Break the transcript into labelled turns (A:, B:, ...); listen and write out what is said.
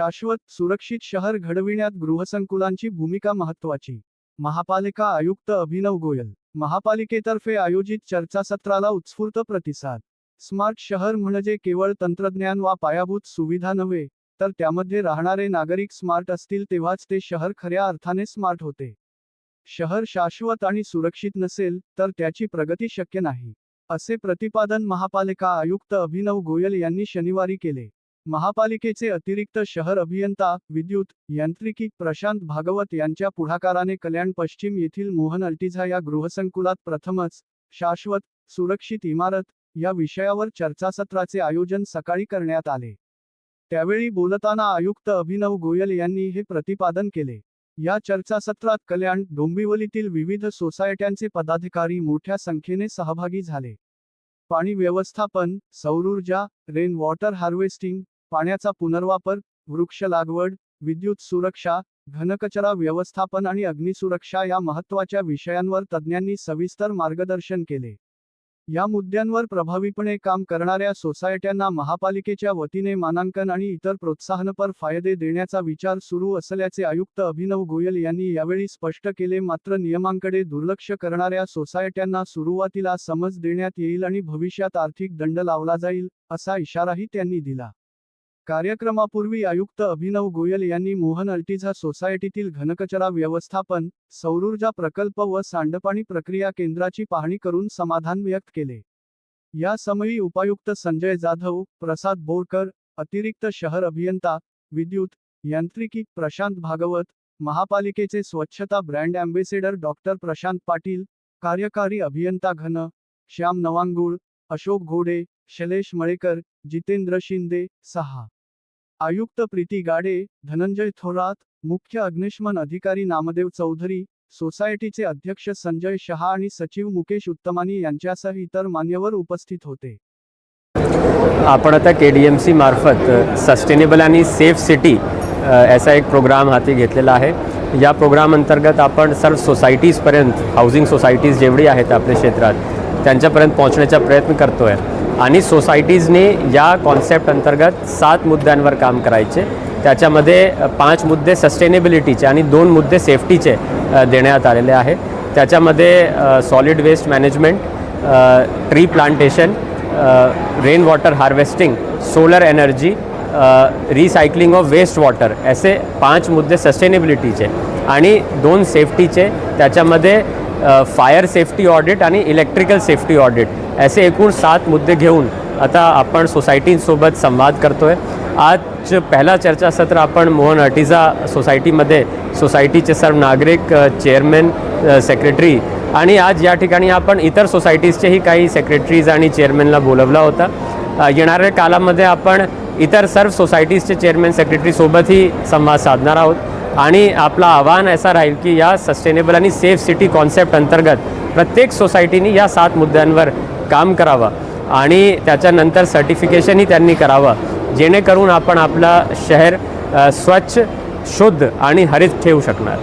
A: शाश्वत सुरक्षित शहर घडविण्यात गृहसंकुलांची भूमिका महत्त्वाची। महापालिका आयुक्त अभिनव गोयल। महापालिकेतर्फे आयोजित चर्चासत्राला उत्स्फूर्त प्रतिसाद। स्मार्ट शहर म्हणजे केवळ तंत्रज्ञान वा पायाभूत सुविधा नव्हे, तर त्यामध्ये राहणारे नागरिक स्मार्ट असतील तेव्हाच ते शहर खऱ्या अर्थाने स्मार्ट होते। शहर शाश्वत आणि सुरक्षित नसेल तर त्याची प्रगती शक्य नाही, असे प्रतिपादन महापालिका आयुक्त अभिनव गोयल यांनी शनिवारी केले। महापालिकेचे अतिरिक्त शहर अभियंता विद्युत यांत्रिकी प्रशांत भागवत यांच्या पुढाकाराने कल्याण पश्चिम येथील मोहन अल्टिझा या गृहसंकुलात प्रथमच शाश्वत सुरक्षित इमारत या विषयावर चर्चासत्राचे आयोजन सकाळी करण्यात आले। त्यावेळी बोलताना आयुक्त अभिनव गोयल यांनी हे प्रतिपादन केले। या चर्चासत्रात कल्याण डोंबिवलीतील विविध सोसायट्यांचे पदाधिकारी मोठ्या संख्येने सहभागी झाले। पाणी व्यवस्थापन, सौरऊर्जा, रेन वॉटर हार्वेस्टिंग, पाण्याचा पुनर्वापर, वृक्ष लागवड, विद्युत सुरक्षा, घनकचरा व्यवस्थापन आणि अग्निसुरक्षा या महत्त्वाच्या विषयांवर तज्ज्ञांनी सविस्तर मार्गदर्शन केले। या मुद्द्यांवर प्रभावीपणे काम करणाऱ्या सोसायट्यांना महापालिकेच्या वतीने मानांकन आणि इतर प्रोत्साहनपर फायदे देण्याचा विचार सुरू असल्याचे आयुक्त अभिनव गोयल यांनी यावेळी स्पष्ट केले। मात्र नियमांकडे दुर्लक्ष करणाऱ्या सोसायट्यांना सुरुवातीला समज देण्यात येईल आणि भविष्यात आर्थिक दंड लावला जाईल, असा इशाराही त्यांनी दिला। कार्यक्रमापूर्वी आयुक्त अभिनव गोयल यांनी मोहन अल्टिझा सोसायटीतील घनकचरा व्यवस्थापन, सौरऊर्जा प्रकल्प व सांडपाणी प्रक्रिया केंद्राची पाहणी करून समाधान व्यक्त केले। या समयी उपायुक्त संजय जाधव, प्रसाद बोरकर, अतिरिक्त शहर अभियंता विद्युत यांत्रिकी प्रशांत भागवत, महापालिकेचे स्वच्छता brand ambassador doctor Prashant Patil, कार्यकारी अभियंता घन श्याम नवांगुळ, अशोक घोडे, शैलेश मळेकर, जितेंद्र शिंदे, आयुक्त प्रीती गाडे, धनंजय थोरात, मुख्य अग्निशमन अधिकारी नामदेव चौधरी, सोसायटीचे अध्यक्ष संजय शहा आणि सचिव मुकेश उत्तमानी यांच्यासह इतर मान्यवर उपस्थित होते।
B: आपण आता KDMC मार्फत सस्टेनेबल आणि सेफ सिटी असा एक प्रोग्राम हाती घेतलेला आहे। या प्रोग्राम अंतर्गत आपण सर्व सोसायटीजपर्यंत, हाऊसिंग सोसायटीज जेवढी आहेत आपल्या क्षेत्रात त्यांच्यापर्यंत पोहोचण्याचा प्रयत्न करतोय आणि सोसायटीजने या कॉन्सेप्ट अंतर्गत 7 मुद्द्यांवर काम करायचे। त्याच्यामध्ये 5 मुद्दे सस्टेनेबिलिटीचे आणि 2 मुद्दे सेफ्टीचे देण्यात आलेले आहेत। त्याच्यामध्ये solid waste management, tree plantation, rain water harvesting, solar energy, recycling of waste water ऐसे 5 मुद्दे सस्टेनेबिलिटीचे आणि 2 सेफ्टीचे। त्याच्यामध्ये फायर सेफ्टी ऑडिट आणि इलेक्ट्रिकल सेफ्टी ऑडिट ऐसे एकूण 7 मुद्दे घेऊन आता आपण सोसायटींसोबत संवाद करतोय। आज पहिला चर्चासत्र आपण मोहन अल्टिझा सोसायटीमध्ये सोसायटीचे सर्व नागरिक, चेअरमॅन, सेक्रेटरी आणि आज या ठिकाणी आपण इतर सोसायटीजचेही काही सेक्रेटरीज आणि चेअरमॅनला बोलवला होता। येणाऱ्या कालामध्ये आपण इतर सर्व सोसायटीजचे चेअरमॅन, सेक्रेटरीसोबतही संवाद साधणार आहोत आणि आपला आव्हान ऐसा राहील की या सस्टेनेबल आणि सेफ सिटी कॉन्सेप्ट अंतर्गत प्रत्येक सोसायटीने या 7 मुद्द्यांवर काम करावं आणि त्याच्यानंतर सर्टिफिकेशनही त्यांनी करावं, जेणेकरून आपण आपला शहर स्वच्छ, शुद्ध आणि हरित ठेवू शकणार।